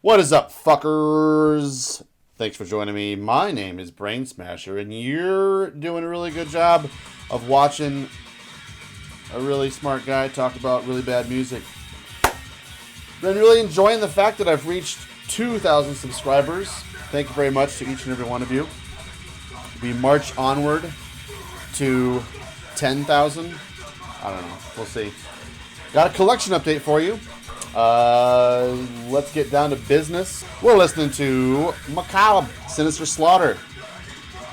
What is up, fuckers? Thanks for joining me. My name is Brainsmasher, and you're doing a really good job of watching a really smart guy talk about really bad music. Been really enjoying the fact that I've reached 2,000 subscribers. Thank you very much to each and every one of you. We march onward to 10,000. I don't know. We'll see. Got a collection update for you. Let's get down to business. We're listening to Macabre, Sinister Slaughter,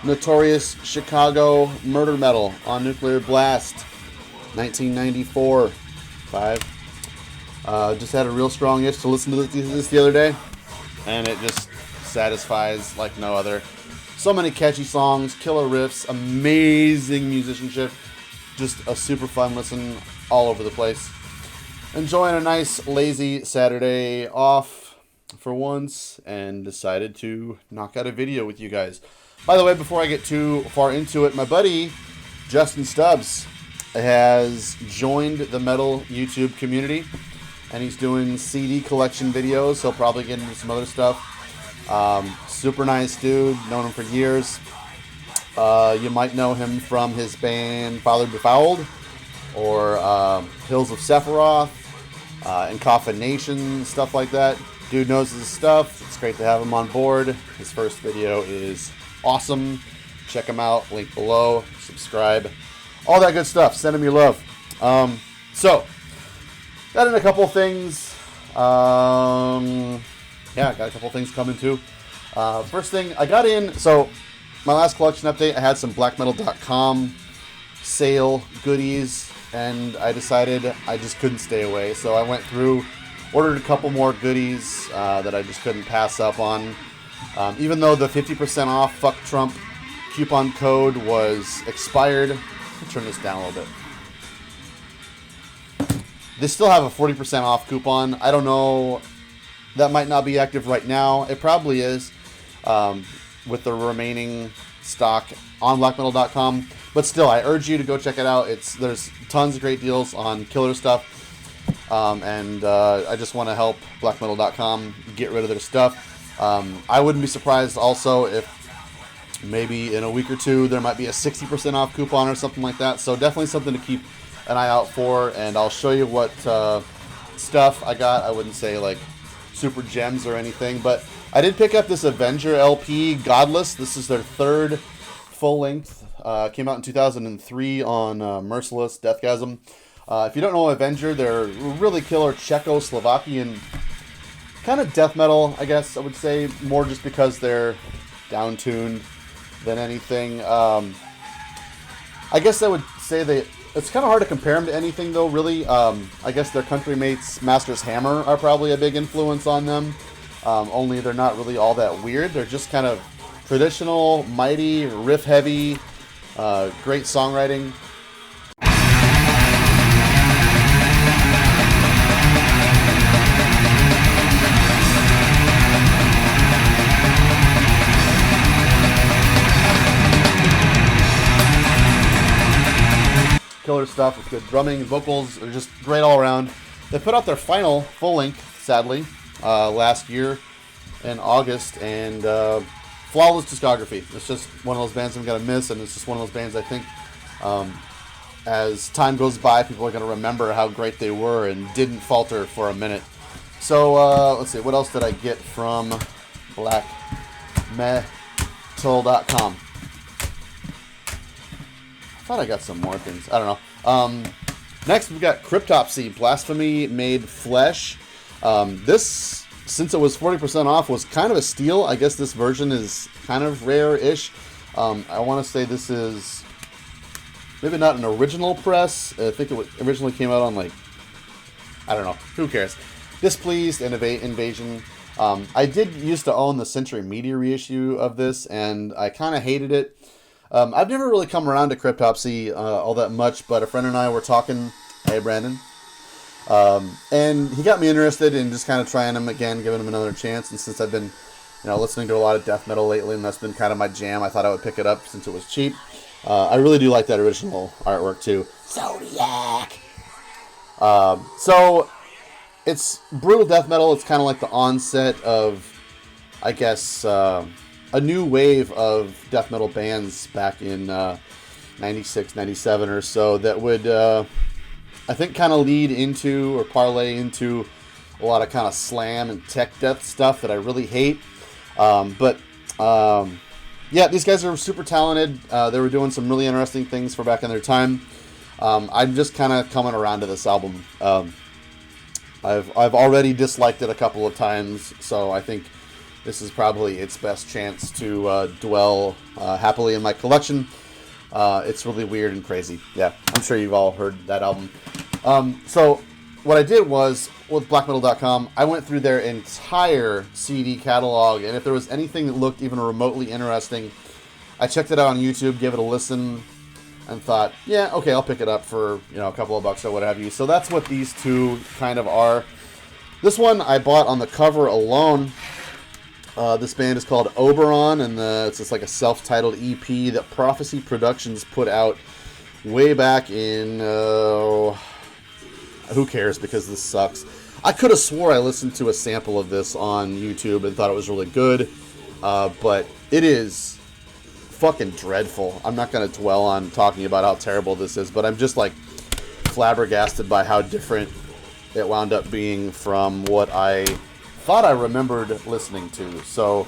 Notorious Chicago Murder Metal on Nuclear Blast, 1994. Just had a real strong itch to listen to this the other day, and it just satisfies like no other. So many catchy songs, killer riffs, amazing musicianship, just a super fun listen all over the place. Enjoying a nice, lazy Saturday off for once, and decided to knock out a video with you guys. By the way, before I get too far into it, my buddy Justin Stubbs has joined the metal YouTube community, and he's doing CD collection videos. He'll probably get into some other stuff. Super nice dude, known him for years. You might know him from his band Father Befouled, or Hills of Sephiroth, and Coffin Nation, stuff like that. Dude knows his stuff. It's great to have him on board. His first video is awesome. Check him out. Link below. Subscribe. All that good stuff. Send him your love. So, got in a couple things. Got a couple things coming too. First thing, I got in, so my last collection update, I had some blackmetal.com sale goodies, and I decided I just couldn't stay away. So I went through, ordered a couple more goodies that I just couldn't pass up on. Even though the 50% off Fuck Trump coupon code was expired. Let me turn this down a little bit. They still have a 40% off coupon. I don't know. That might not be active right now. It probably is with the remaining stock on blackmetal.com. But still, I urge you to go check it out. There's tons of great deals on killer stuff. And I just want to help blackmetal.com get rid of their stuff. I wouldn't be surprised also if maybe in a week or two there might be a 60% off coupon or something like that. So definitely something to keep an eye out for. And I'll show you what stuff I got. I wouldn't say like super gems or anything, but I did pick up this Avenger LP, Godless. This is their third full length. Came out in 2003 on Merciless Deathgasm. If you don't know Avenger, they're really killer Czechoslovakian kind of death metal, I guess I would say, more just because they're down-tuned than anything. I guess I would say it's kind of hard to compare them to anything, though, really. I guess their country mates, Master's Hammer, are probably a big influence on them. Only they're not really all that weird. They're just kind of traditional, mighty, riff-heavy, great songwriting. Killer stuff with good drumming, vocals are just great all around. They put out their final full length, sadly, last year in August, and flawless discography. It's just one of those bands I'm going to miss, and it's just one of those bands I think as time goes by, people are going to remember how great they were and didn't falter for a minute. So, let's see, what else did I get from blackmetal.com? I thought I got some more things. I don't know. Next, we've got Cryptopsy, Blasphemy Made Flesh. This, since it was 40% off, was kind of a steal. I guess this version is kind of rare-ish. I want to say this is maybe not an original press. I think it originally came out on, like, I don't know. Who cares? Displeased and Invasion. I did used to own the Century Media reissue of this, and I kind of hated it. I've never really come around to Cryptopsy all that much, but a friend and I were talking. Hey, Brandon. And he got me interested in just kind of trying them again, giving them another chance. And since I've been, listening to a lot of death metal lately, and that's been kind of my jam, I thought I would pick it up since it was cheap. I really do like that original artwork too. Zodiac. So it's brutal death metal. It's kind of like the onset of, I guess, a new wave of death metal bands back in 96, 97 or so that would, I think, kind of lead into or parlay into a lot of kind of slam and tech death stuff that I really hate. Yeah, these guys are super talented. They were doing some really interesting things for back in their time. I'm just kind of coming around to this album. I've already disliked it a couple of times, so I think this is probably its best chance to dwell happily in my collection. It's really weird and crazy. Yeah, I'm sure you've all heard that album. So what I did was, with blackmetal.com, I went through their entire CD catalog, and if there was anything that looked even remotely interesting, I checked it out on YouTube, gave it a listen, and thought, yeah, okay, I'll pick it up for, a couple of bucks or what have you. So that's what these two kind of are. This one I bought on the cover alone. This band is called Oberon, and it's just like a self-titled EP that Prophecy Productions put out way back in... who cares, because this sucks. I could have swore I listened to a sample of this on YouTube and thought it was really good, but it is fucking dreadful. I'm not going to dwell on talking about how terrible this is, but I'm just like flabbergasted by how different it wound up being from what I thought I remembered listening to. So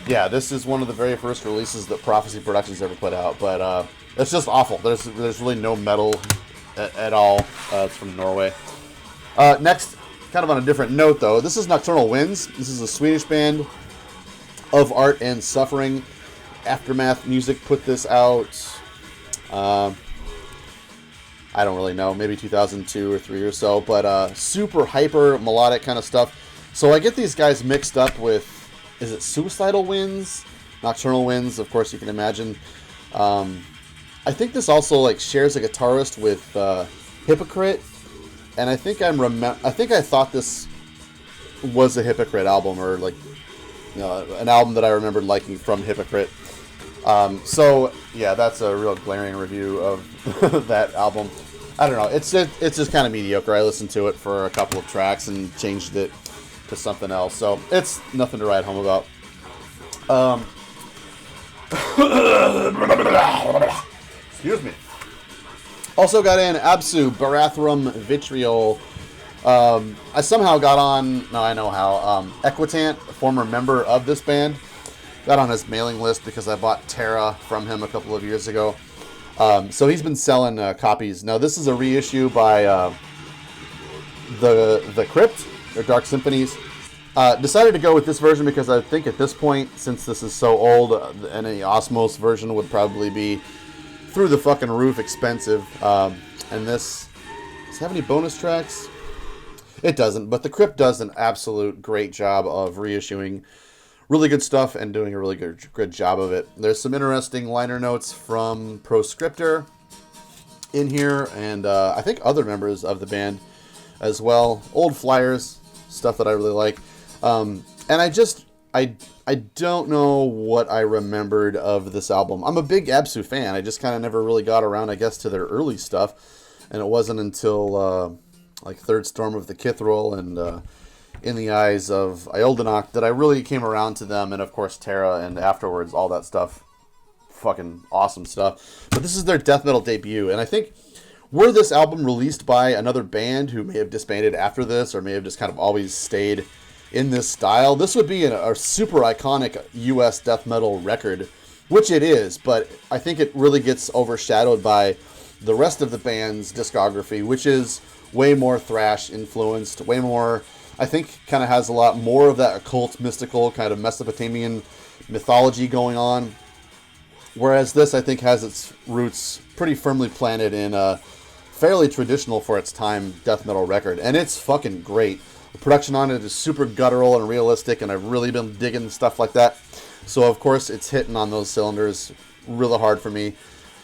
yeah, this is one of the very first releases that Prophecy Productions ever put out, but it's just awful. There's really no metal at all. It's from Norway. Next, kind of on a different note though, this is Nocturnal Winds. This is a Swedish band of art and suffering. Aftermath Music put this out, I don't really know, maybe 2002 or 3 or so, but super hyper melodic kind of stuff. So I get these guys mixed up with, is it Suicidal Winds? Nocturnal Winds, of course you can imagine. I think this also like shares a guitarist with Hypocrite, and I think I thought this was a Hypocrite album, or like an album that I remembered liking from Hypocrite. So yeah, that's a real glaring review of that album. I don't know. It's just kind of mediocre. I listened to it for a couple of tracks and changed it to something else. So it's nothing to write home about. Excuse me. Also got in Absu, Barathrum Vitriol. I somehow got on, no, I know how, Equitant, a former member of this band, got on his mailing list because I bought Terra from him a couple of years ago. So he's been selling copies. Now this is a reissue by the Crypt, or Dark Symphonies. Decided to go with this version because I think at this point, since this is so old, any Osmos version would probably be through the fucking roof expensive. And this, does it have any bonus tracks? It doesn't, but the Crypt does an absolute great job of reissuing really good stuff and doing a really good job of it. There's some interesting liner notes from Proscriptor in here, and I think other members of the band as well. Old flyers, stuff that I really like. And I don't know what I remembered of this album. I'm a big Absu fan. I just kind of never really got around, I guess, to their early stuff. And it wasn't until like Third Storm of the Kithril and In the Eyes of Ioldanok that I really came around to them. And of course Terra, and afterwards all that stuff. Fucking awesome stuff. But this is their death metal debut. And I think, were this album released by another band who may have disbanded after this, or may have just kind of always stayed in this style, this would be a super iconic US death metal record, which it is, but I think it really gets overshadowed by the rest of the band's discography, which is way more thrash influenced, way more, I think, kind of has a lot more of that occult, mystical, kind of Mesopotamian mythology going on, whereas this, I think, has its roots pretty firmly planted in a fairly traditional for its time death metal record, and it's fucking great. The production on it is super guttural and realistic, and I've really been digging stuff like that. So, of course, it's hitting on those cylinders really hard for me.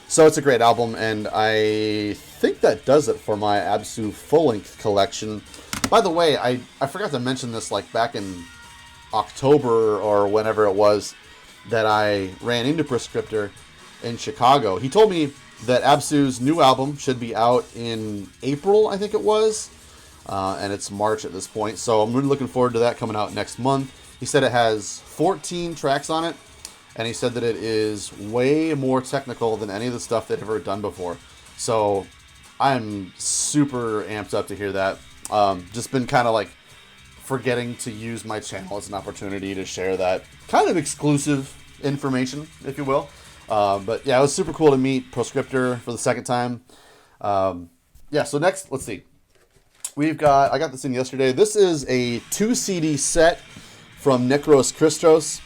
So, it's a great album, and I think that does it for my Absu full-length collection. By the way, I forgot to mention this, like, back in October or whenever it was that I ran into Prescriptor in Chicago. He told me that Absu's new album should be out in April, I think it was. and it's March at this point. So I'm really looking forward to that coming out next month. He said it has 14 tracks on it, and he said that it is way more technical than any of the stuff they've ever done before. So I'm super amped up to hear that. Just been kind of like forgetting to use my channel as an opportunity to share that kind of exclusive information, if you will. But yeah, it was super cool to meet Proscriptor for the second time. Yeah, so next, let's see. I got this in yesterday. This is a 2 CD set from Necros Christos.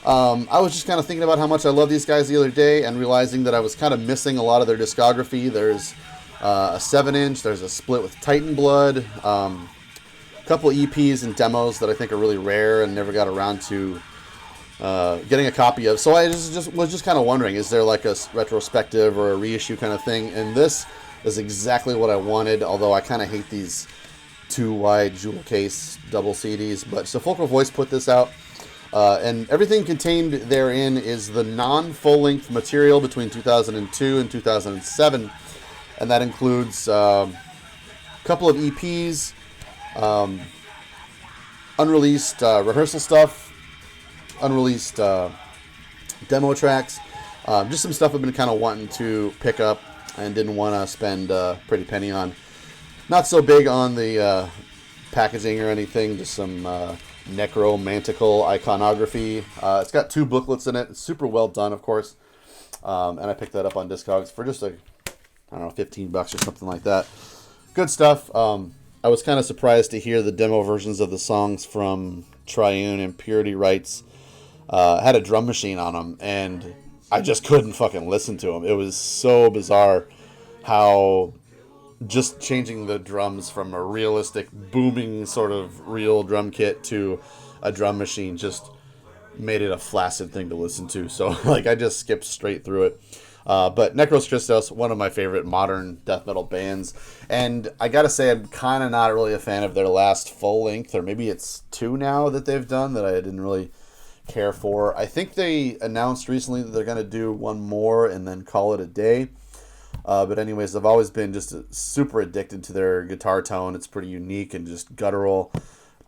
I was just kind of thinking about how much I love these guys the other day and realizing that I was kind of missing a lot of their discography. There's a 7-inch, there's a split with Titan Blood, a couple of EPs and demos that I think are really rare and never got around to getting a copy of. So I was just kind of wondering, is there like a retrospective or a reissue kind of thing? And this is exactly what I wanted, although I kind of hate these too wide jewel case double CDs. But Sepulchral Voice put this out, and everything contained therein is the non-full-length material between 2002 and 2007, and that includes a couple of EPs, unreleased rehearsal stuff, unreleased demo tracks, just some stuff I've been kind of wanting to pick up and didn't want to spend a pretty penny on. Not so big on the packaging or anything, just some necromantical iconography. It's got 2 booklets in it. It's super well done, of course. And I picked that up on Discogs for just $15 or something like that. Good stuff. I was kind of surprised to hear the demo versions of the songs from Triune and Purity Rights had a drum machine on them, and I just couldn't fucking listen to them. It was so bizarre how just changing the drums from a realistic booming sort of real drum kit to a drum machine just made it a flaccid thing to listen to. So like I just skipped straight through it. But Necros Christos, one of my favorite modern death metal bands, and I gotta say I'm kind of not really a fan of their last full length, or maybe it's 2 now that they've done that I didn't really care for. I think they announced recently that they're gonna do one more and then call it a day. But anyways, I've always been just super addicted to their guitar tone. It's pretty unique and just guttural.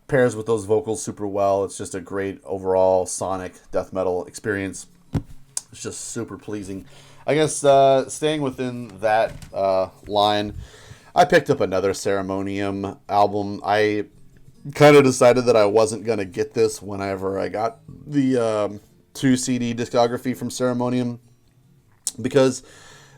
Pairs with those vocals super well. It's just a great overall sonic death metal experience. It's just super pleasing. I guess staying within that line, I picked up another Ceremonium album. I kind of decided that I wasn't going to get this whenever I got the 2 CD discography from Ceremonium, because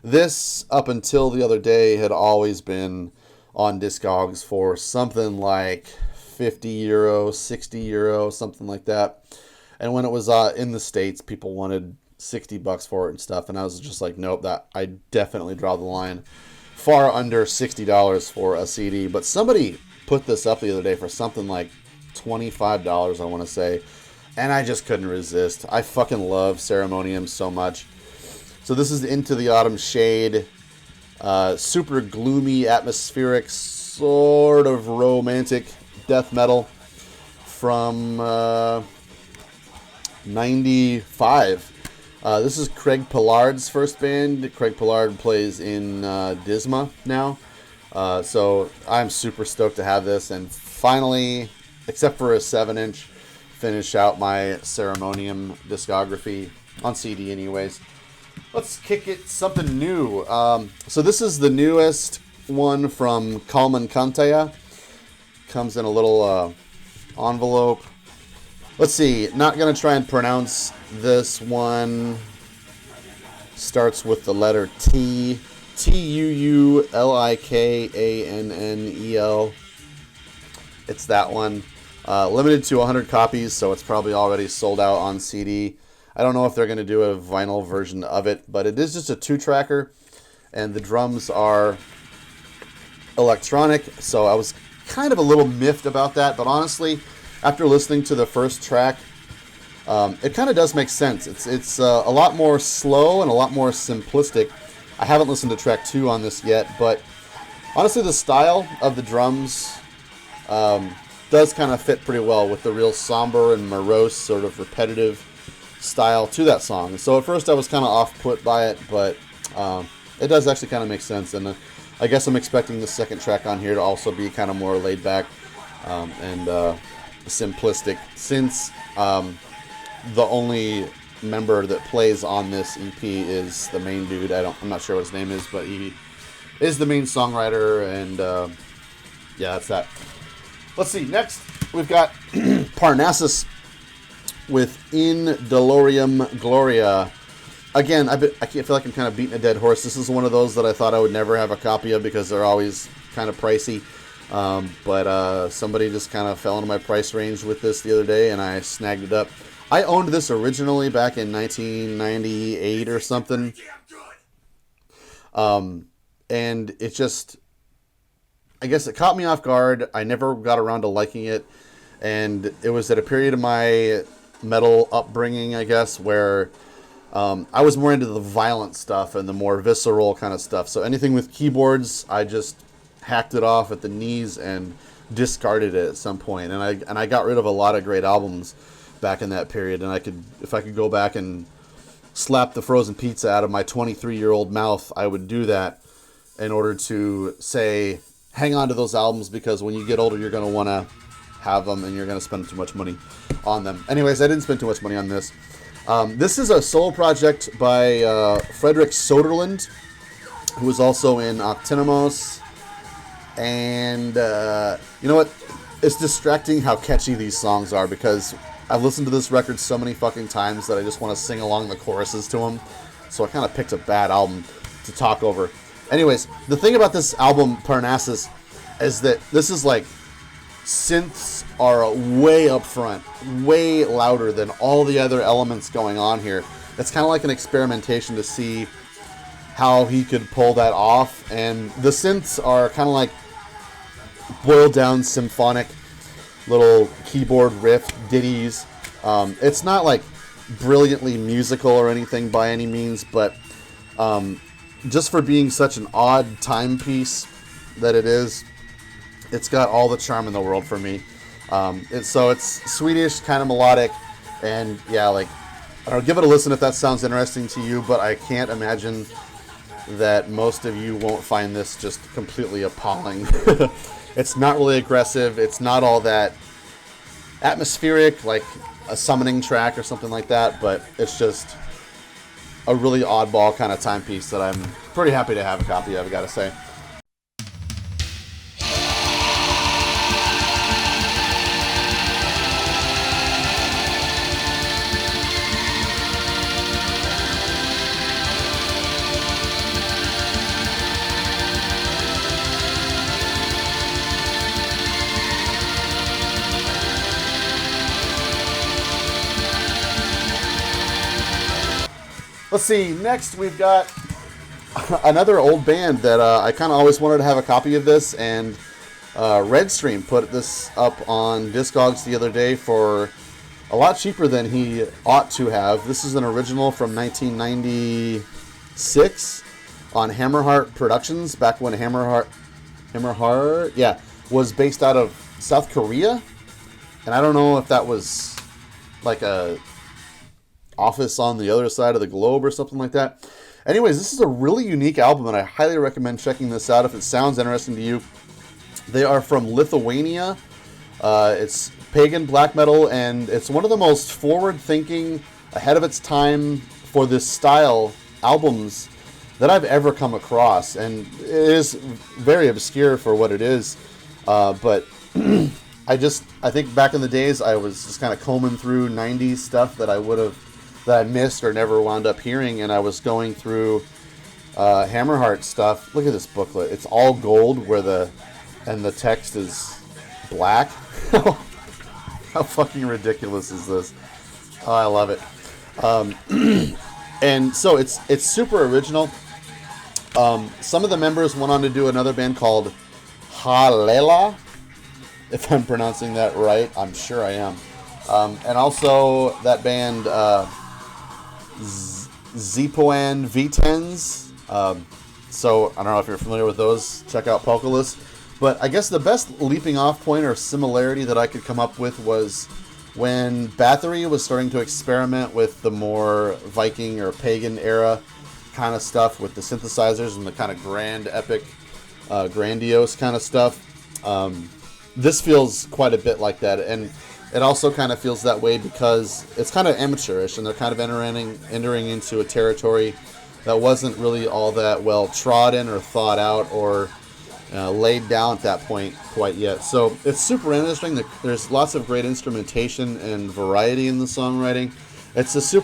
this, up until the other day, had always been on Discogs for something like €50, €60, something like that. And when it was in the States, people wanted $60 for it and stuff, and I was just like, nope, that I definitely draw the line far under $60 for a CD. But somebody put this up the other day for something like $25, I want to say, and I just couldn't resist. I fucking love Ceremonium so much. So this is Into the Autumn Shade, super gloomy, atmospheric, sort of romantic death metal from 95. This is Craig Pillard's first band. Craig Pillard plays in Disma now. So I'm super stoked to have this, and finally, except for a 7-inch, finish out my Ceremonium discography on CD anyways. Let's kick it something new. So this is the newest one from Kalman Kanteya. Comes in a little envelope. Let's see. Not going to try and pronounce this one. Starts with the letter T. Tuulikannel. It's that one. Limited to 100 copies, so it's probably already sold out on CD. I don't know if they're going to do a vinyl version of it, but it is just a 2-tracker, and the drums are electronic, so I was kind of a little miffed about that, but honestly, after listening to the first track, it kind of does make sense. It's a lot more slow and a lot more simplistic. I haven't listened to track 2 on this yet, but honestly, the style of the drums does kind of fit pretty well with the real somber and morose, sort of repetitive style to that song. So at first I was kind of off-put by it, but it does actually kind of make sense. And I guess I'm expecting the second track on here to also be kind of more laid back and simplistic, since the only member that plays on this EP is the main dude. I'm not sure what his name is, but he is the main songwriter, and yeah, that's that. Let's see. Next, we've got Parnassus with In Dolorium Gloria. Again, I feel like I'm kind of beating a dead horse. This is one of those that I thought I would never have a copy of because they're always kind of pricey. But somebody just kind of fell into my price range with this the other day, and I snagged it up. I owned this originally back in 1998 or something. And it just, I guess it caught me off guard. I never got around to liking it. And it was at a period of my metal upbringing, I guess, where I was more into the violent stuff and the more visceral kind of stuff. So anything with keyboards, I just hacked it off at the knees and discarded it at some point. And I got rid of a lot of great albums back in that period. And if I could go back and slap the frozen pizza out of my 23-year-old mouth, I would do that in order to say, hang on to those albums, because when you get older, you're going to want to have them and you're going to spend too much money on them. Anyways, I didn't spend too much money on this. This is a solo project by Frederick Soderlund, who was also in Octinimos. And you know what? It's distracting how catchy these songs are, because I've listened to this record so many fucking times that I just want to sing along the choruses to them. So I kind of picked a bad album to talk over. Anyways, the thing about this album, Parnassus, is that this is like, synths are way up front, way louder than all the other elements going on here. It's kind of like an experimentation to see how he could pull that off. And the synths are kind of like boiled down symphonic little keyboard riff ditties. It's not like brilliantly musical or anything by any means, but just for being such an odd timepiece that it is, it's got all the charm in the world for me. So it's Swedish, kind of melodic, and yeah, like, I don't know, give it a listen if that sounds interesting to you, but I can't imagine that most of you won't find this just completely appalling. It's not really aggressive. It's not all that atmospheric, like a summoning track or something like that, but it's just a really oddball kind of timepiece that I'm pretty happy to have a copy of, I gotta say. Let's see, next we've got another old band that I kind of always wanted to have a copy of this, and Redstream put this up on Discogs the other day for a lot cheaper than he ought to have. This is an original from 1996 on Hammerheart Productions, back when Hammerheart was based out of South Korea. And I don't know if that was like a office on the other side of the globe or something like that. Anyways, this is a really unique album, and I highly recommend checking this out if it sounds interesting to you. They are from Lithuania. It's pagan black metal, and it's one of the most forward-thinking, ahead of its time for this style albums that I've ever come across. And it is very obscure for what it is, but I think back in the days I was just kind of combing through 90s stuff that I missed or never wound up hearing, and I was going through Hammerheart stuff. Look at this booklet. It's all gold and the text is black. How fucking ridiculous is this? Oh, I love it. And so it's super original. Some of the members went on to do another band called Halela, if I'm pronouncing that right. I'm sure I am. And also that band Zipoan V10s. So I don't know if you're familiar with those. Check out Poculus. But I guess the best leaping off point or similarity that I could come up with was when Bathory was starting to experiment with the more Viking or pagan era kind of stuff with the synthesizers and the kind of grand epic grandiose kind of stuff. This feels quite a bit like that, and it also kind of feels that way because it's kind of amateurish, and they're kind of entering into a territory that wasn't really all that well trodden or thought out or laid down at that point quite yet. So it's super interesting. There's lots of great instrumentation and variety in the songwriting. It's just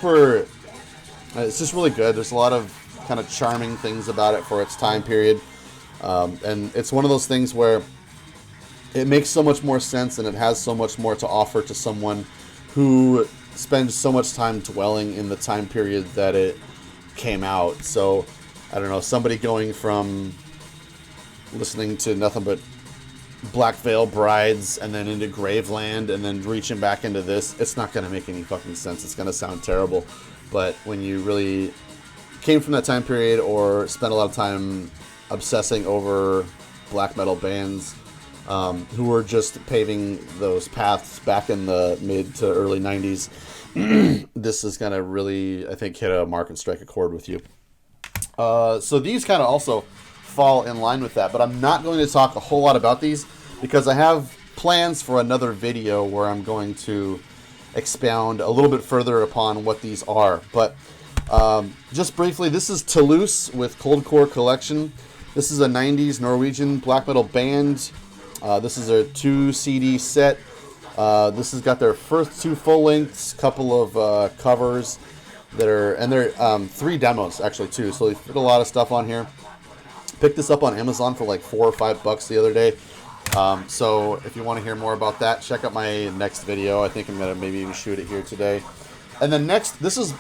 really good. There's a lot of kind of charming things about it for its time period, and it's one of those things where it makes so much more sense, and it has so much more to offer to someone who spends so much time dwelling in the time period that it came out. So, I don't know, somebody going from listening to nothing but Black Veil Brides and then into Graveland and then reaching back into this, it's not going to make any fucking sense. It's going to sound terrible. But when you really came from that time period or spent a lot of time obsessing over black metal bands, who were just paving those paths back in the mid to early 90s, this is going to really, I think, hit a mark and strike a chord with you. So these kind of also fall in line with that, but I'm not going to talk a whole lot about these because I have plans for another video where I'm going to expound a little bit further upon what these are. But just briefly, this is Toulouse with Cold Core Collection. This is a 90s Norwegian black metal band. This is a 2 CD set. This has got their first 2 full lengths, couple of covers that are, and they're 3 demos actually too. So they fit a lot of stuff on here. Picked this up on Amazon for like $4 or $5 the other day. So if you want to hear more about that, check out my next video. I think I'm gonna maybe even shoot it here today. And then next, this is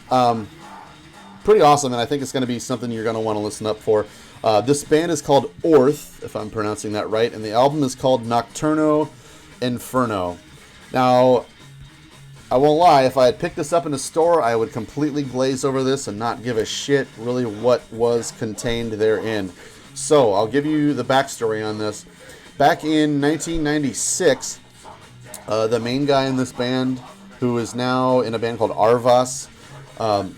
pretty awesome, and I think it's gonna be something you're gonna want to listen up for. This band is called Orth, if I'm pronouncing that right, and the album is called Nocturno Inferno. Now, I won't lie, if I had picked this up in a store, I would completely glaze over this and not give a shit really what was contained therein. So, I'll give you the backstory on this. Back in 1996, the main guy in this band, who is now in a band called Arvas,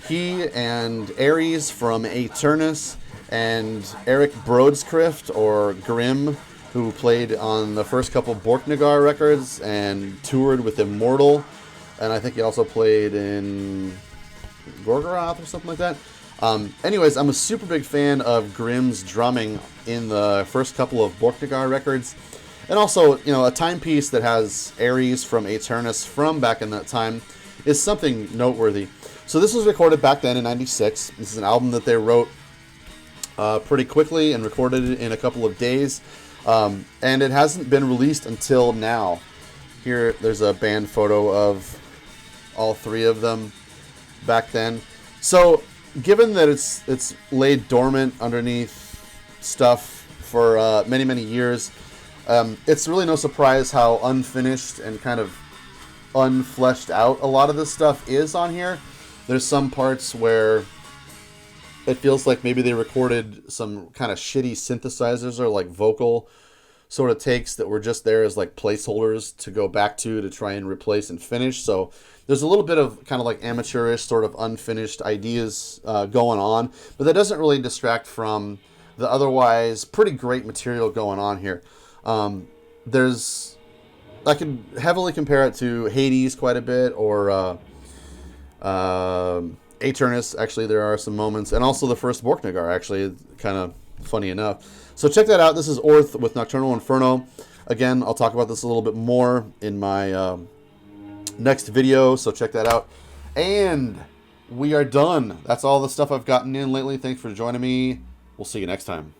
he and Ares from Aeternus and Eric Brodskrift, or Grim, who played on the first couple Borknagar records and toured with Immortal, and I think he also played in Gorgoroth or something like that. Anyways, I'm a super big fan of Grim's drumming in the first couple of Borknagar records, and also, you know, a timepiece that has Ares from Aeternus from back in that time is something noteworthy. So this was recorded back then in '96. This is an album that they wrote pretty quickly and recorded it in a couple of days, and it hasn't been released until now. Here, there's a band photo of all 3 of them back then. So, given that it's laid dormant underneath stuff for many, many years, it's really no surprise how unfinished and kind of unfleshed out a lot of this stuff is on here. There's some parts where it feels like maybe they recorded some kind of shitty synthesizers or like vocal sort of takes that were just there as like placeholders to go back to try and replace and finish. So there's a little bit of kind of like amateurish sort of unfinished ideas going on, but that doesn't really distract from the otherwise pretty great material going on here. I can heavily compare it to Hades quite a bit, or Aeternus. Actually, there are some moments, and also the first Borknagar, actually, kind of funny enough. So check that out. This is Orth with Nocturnal Inferno. Again, I'll talk about this a little bit more in my next video, so check that out. And we are done. That's all the stuff I've gotten in lately. Thanks for joining me. We'll see you next time.